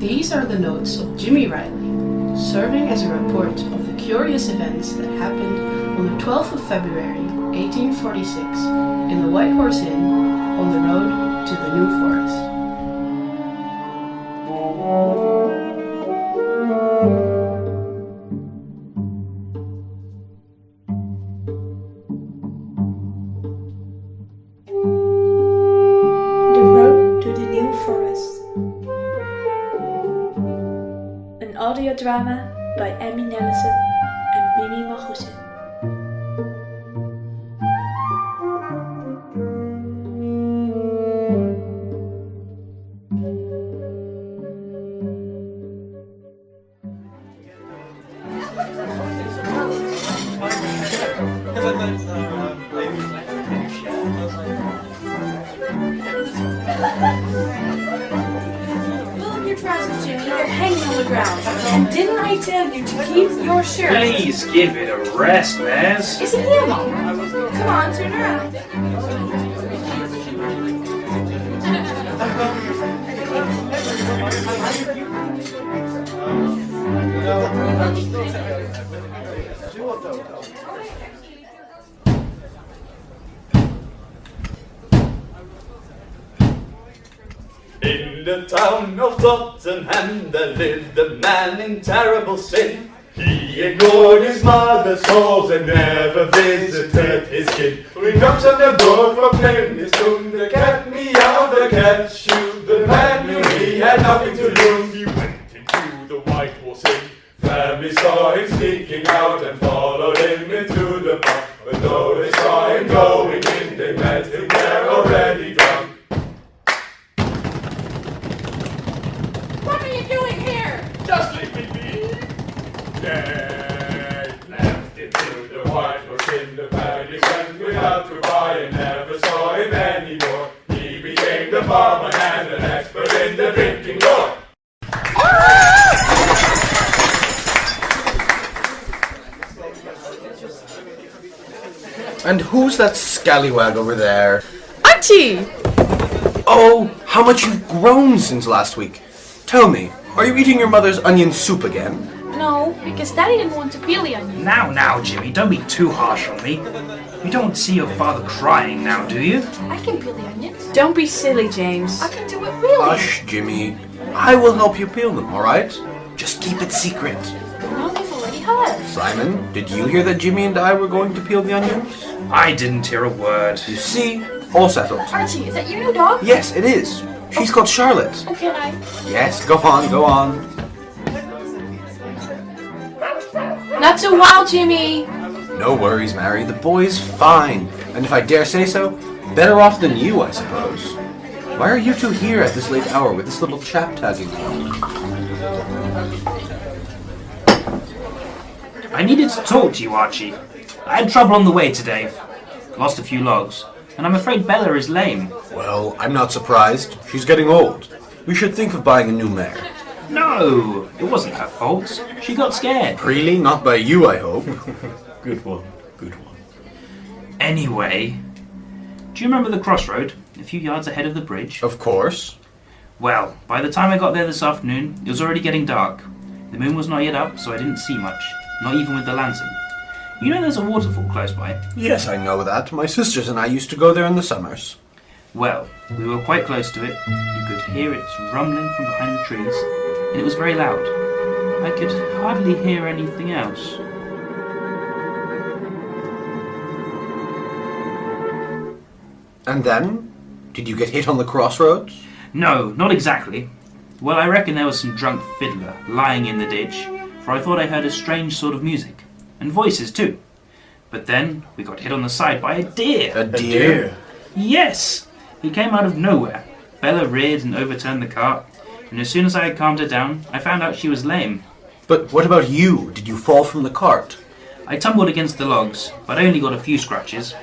These are the notes of Jimmy Riley, serving as a report of the curious events that happened on the 12th of February, 1846, in the White Horse Inn on the road to the New Forest. The Road to the New Forest. An audio drama by Emmy Nellison and Mimi Magoussen. Pull up your trousers, Jimmy. They're hanging on the ground. And didn't I tell you to keep your shirt? Please give it a rest, Naz. Is it here, Mom? Come on, turn around. In the town of Tottenham there lived a man in terrible sin. He ignored his mother's calls and never visited his kin. We knocked on the door, proclaimed his doom. They kept me out, they catch you. The man knew he had nothing to lose. He went into the White Horse Inn. Family saw him sneaking out and followed him into the bar. But though they saw him going in, they met him there already drunk. What are you doing here? Just leave me be. They left him to the White Horse Inn. The family went without goodbye and never saw him anymore. He became the barman and an expert in the drinking lore. And who's that scallywag over there? Archie! Oh, how much you've grown since last week. Tell me, are you eating your mother's onion soup again? No, because Daddy didn't want to peel the onion. Now, Jimmy, don't be too harsh on me. You don't see your father crying now, do you? I can peel the onions. Don't be silly, James. I can do it really. Hush, Jimmy. I will help you peel them, alright? Just keep it secret. No, they've already heard. Simon, did you hear that Jimmy and I were going to peel the onions? I didn't hear a word. You see, all settled. Archie, is that your new dog? Yes, it is. She's called Charlotte. Oh, can I? Yes, go on, go on. Not so wild, Jimmy. No worries, Mary. The boy's fine. And if I dare say so, better off than you, I suppose. Why are you two here at this late hour with this little chap tagging along? I needed to talk to you, Archie. I had trouble on the way today. Lost a few logs. And I'm afraid Bella is lame. Well, I'm not surprised. She's getting old. We should think of buying a new mare. No, it wasn't her fault. She got scared. Really? Not by you, I hope. Good one, good one. Anyway, do you remember the crossroad, a few yards ahead of the bridge? Of course. Well, by the time I got there this afternoon, it was already getting dark. The moon was not yet up, so I didn't see much, not even with the lantern. You know there's a waterfall close by? Yes, I know that. My sisters and I used to go there in the summers. Well, we were quite close to it. You could hear it rumbling from behind the trees, and it was very loud. I could hardly hear anything else. And then? Did you get hit on the crossroads? No, not exactly. Well, I reckon there was some drunk fiddler lying in the ditch, for I thought I heard a strange sort of music. And voices too. But then we got hit on the side by a deer. A deer? Yes! He came out of nowhere. Bella reared and overturned the cart, and as soon as I had calmed her down, I found out she was lame. But what about you? Did you fall from the cart? I tumbled against the logs, but I only got a few scratches.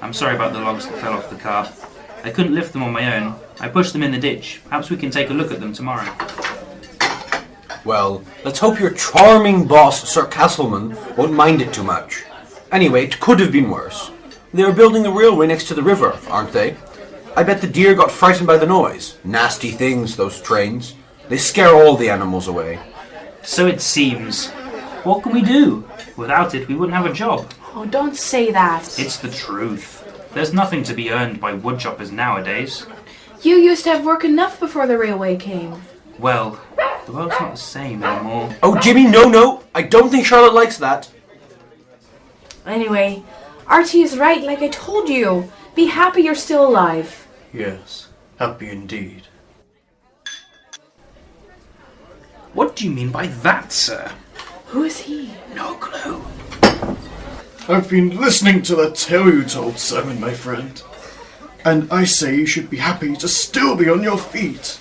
I'm sorry about the logs that fell off the cart. I couldn't lift them on my own. I pushed them in the ditch. Perhaps we can take a look at them tomorrow. Well, let's hope your charming boss, Sir Castleman, won't mind it too much. Anyway, it could have been worse. They're building the railway next to the river, aren't they? I bet the deer got frightened by the noise. Nasty things, those trains. They scare all the animals away. So it seems. What can we do? Without it, we wouldn't have a job. Oh, don't say that. It's the truth. There's nothing to be earned by woodchoppers nowadays. You used to have work enough before the railway came. Well, the world's not the same anymore. Oh, Jimmy, no! I don't think Charlotte likes that. Anyway, Archie is right, like I told you. Be happy you're still alive. Yes, happy indeed. What do you mean by that, sir? Who is he? No clue. I've been listening to the tale you told, Simon, my friend. And I say you should be happy to still be on your feet.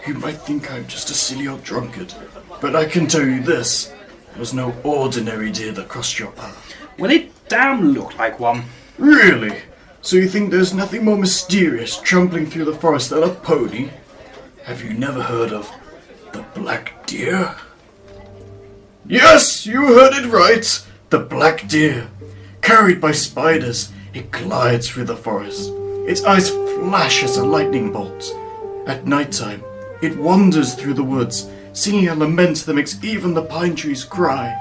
You might think I'm just a silly old drunkard, but I can tell you this. It was no ordinary deer that crossed your path. Well, it damn looked like one. Really? So you think there's nothing more mysterious trampling through the forest than a pony? Have you never heard of the black deer? Yes, you heard it right. The black deer. Carried by spiders, it glides through the forest. Its eyes flash as a lightning bolt. At night time, it wanders through the woods, singing a lament that makes even the pine trees cry.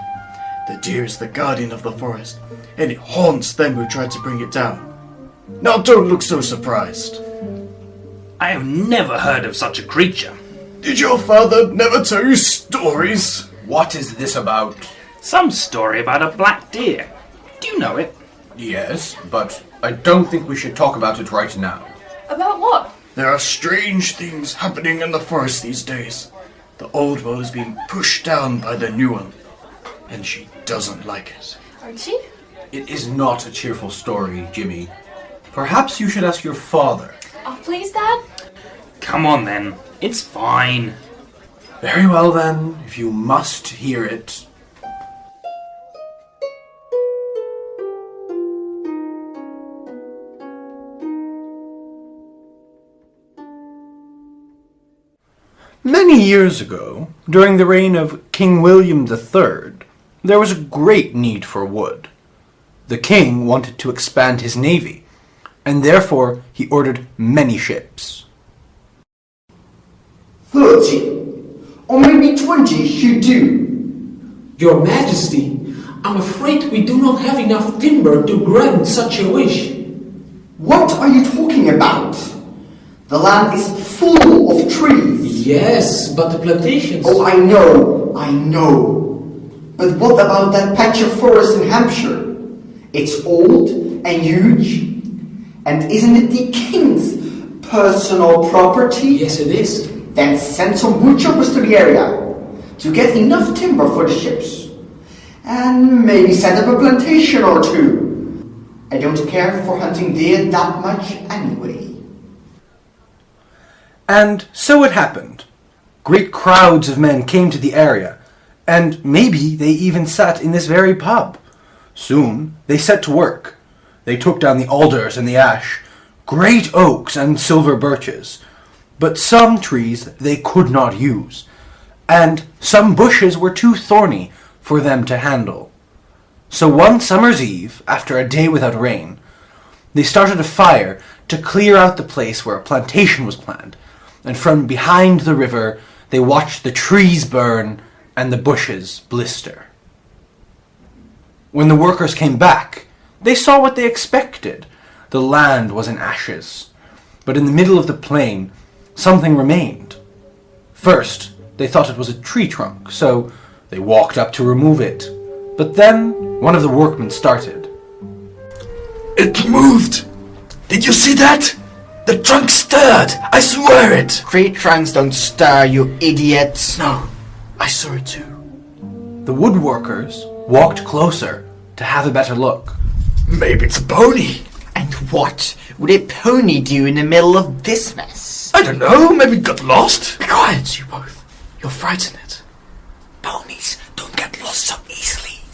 The deer is the guardian of the forest, and it haunts them who try to bring it down. Now don't look so surprised. I have never heard of such a creature. Did your father never tell you stories? What is this about? Some story about a black deer. Do you know it? Yes, but I don't think we should talk about it right now. About what? There are strange things happening in the forest these days. The old world is being pushed down by the new one, and she doesn't like it. Archie? It is not a cheerful story, Jimmy. Perhaps you should ask your father. Oh, please, Dad? Come on then. It's fine. Very well then, if you must hear it. Many years ago, during the reign of King William III, there was a great need for wood. The king wanted to expand his navy, and therefore he ordered many ships. 30, or maybe 20 should do. Your Majesty, I'm afraid we do not have enough timber to grant such a wish. What are you talking about? The land is full of trees. Yes, but the plantations... Oh, I know. But what about that patch of forest in Hampshire? It's old and huge. And isn't it the king's personal property? Yes, it is. Then send some woodchoppers to the area to get enough timber for the ships. And maybe set up a plantation or two. I don't care for hunting deer that much anyway. And so it happened. Great crowds of men came to the area, and maybe they even sat in this very pub. Soon they set to work. They took down the alders and the ash, great oaks and silver birches. But some trees they could not use, and some bushes were too thorny for them to handle. So one summer's eve, after a day without rain, they started a fire to clear out the place where a plantation was planned, and from behind the river they watched the trees burn and the bushes blister. When the workers came back, they saw what they expected. The land was in ashes, but in the middle of the plain something remained. First, they thought it was a tree trunk, so they walked up to remove it. But then one of the workmen started. It moved! Did you see that? The trunk stirred! I swear it! Tree trunks don't stir, you idiots. No, I saw it too. The woodworkers walked closer to have a better look. Maybe it's a pony. And what would a pony do in the middle of this mess? I don't know, maybe it got lost. Be quiet, you both. You'll frighten it. Ponies don't get lost so easily.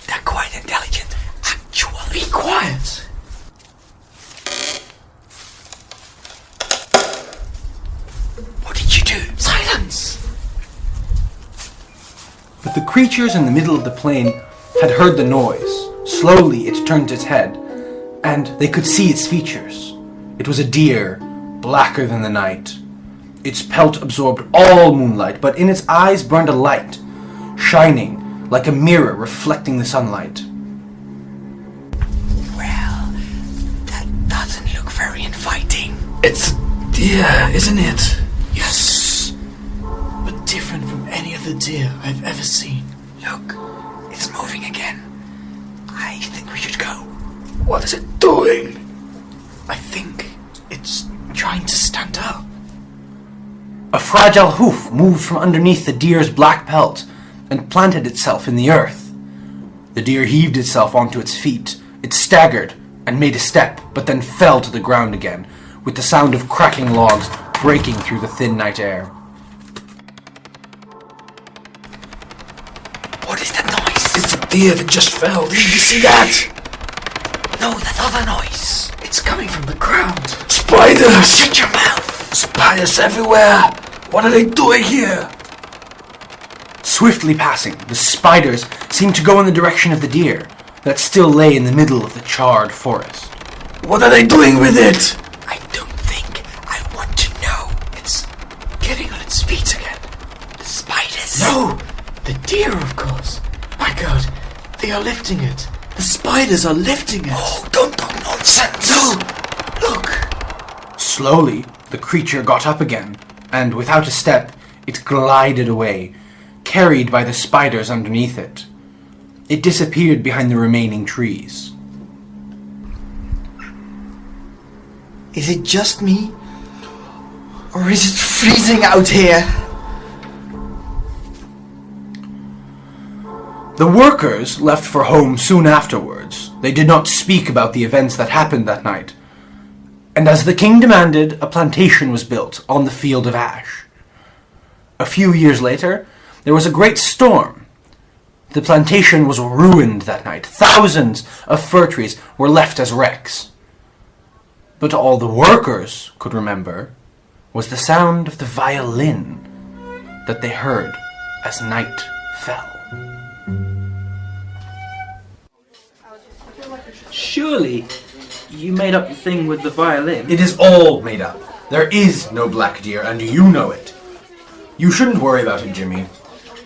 They're quite intelligent, actually. Be quiet. What did you do? Silence! But the creatures in the middle of the plain had heard the noise. Slowly it turned its head, and they could see its features. It was a deer, blacker than the night. Its pelt absorbed all moonlight, but in its eyes burned a light, shining like a mirror reflecting the sunlight. Well, that doesn't look very inviting. It's a deer, isn't it? Yes. But different from any other deer I've ever seen. Look, it's moving again. I think we should go. What is it doing? I think it's trying to stand up. A fragile hoof moved from underneath the deer's black pelt and planted itself in the earth. The deer heaved itself onto its feet. It staggered and made a step, but then fell to the ground again, with the sound of cracking logs breaking through the thin night air. What is that noise? It's the deer that just fell. Did you see that? No, that other noise. It's coming from the ground. Spiders! Shut your mouth! Spiders everywhere! What are they doing here? Swiftly passing, the spiders seemed to go in the direction of the deer that still lay in the middle of the charred forest. What are they doing with it? I don't think I want to know. It's getting on its feet again. The spiders. No! The deer, of course. My God, they are lifting it. The spiders are lifting it. Oh, don't talk nonsense. No! Look! Slowly, the creature got up again, and without a step, it glided away, carried by the spiders underneath it. It disappeared behind the remaining trees. Is it just me? Or is it freezing out here? The workers left for home soon afterwards. They did not speak about the events that happened that night. And as the king demanded, a plantation was built on the field of ash. A few years later, there was a great storm. The plantation was ruined that night. Thousands of fir trees were left as wrecks. But all the workers could remember was the sound of the violin that they heard as night fell. Surely, you made up the thing with the violin. It is all made up. There is no black deer, and you know it. You shouldn't worry about it, Jimmy.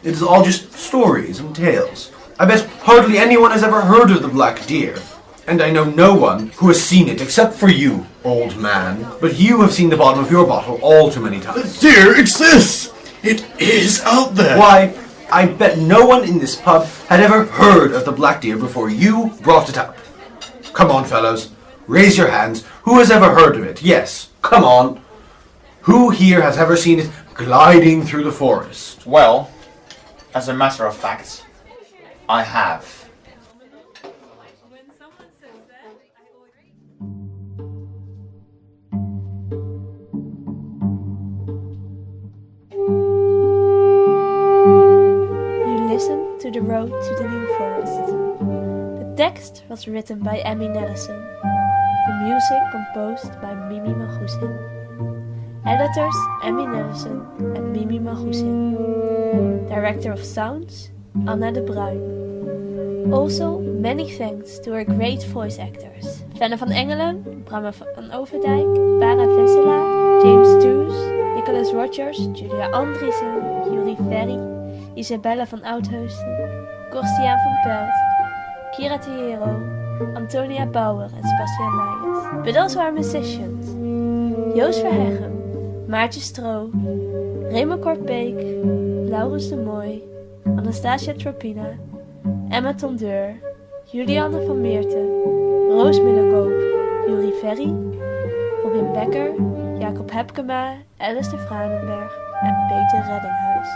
It is all just stories and tales. I bet hardly anyone has ever heard of the black deer. And I know no one who has seen it except for you, old man. But you have seen the bottom of your bottle all too many times. The deer exists! It is out there! Why, I bet no one in this pub had ever heard of the black deer before you brought it up. Come on, fellows. Raise your hands. Who has ever heard of it? Yes, come on. Who here has ever seen it gliding through the forest? Well, as a matter of fact, I have. You listen to The Road to the New Forest. The text was written by Emmy Nellison. The music composed by Mimi Magousin. Editors Emmy Nellison and Mimi Magousin. Director of Sounds Anna de Bruin. Also, many thanks to our great voice actors. Fenne van Engelen, Bram van Overdijk, Bara Vissela, James Toos, Nicholas Rogers, Julia Andriessen, Yuri Ferry, Isabelle van Oudheusden, Korstiaan van Pelt, Kira Tehero, Antonia Bauer en Sebastian Meijers. But also our musicians: Joost Verhegem, Maartje Stro, Remo Kortbeek, Laurens de Mooi, Anastasia Tropina, Emma Tondeur, Julianne van Meerten, Roos Middelkoop, Yuri Ferry, Robin Becker, Jacob Hepkema, Alice de Franenberg en Peter Reddinghuis.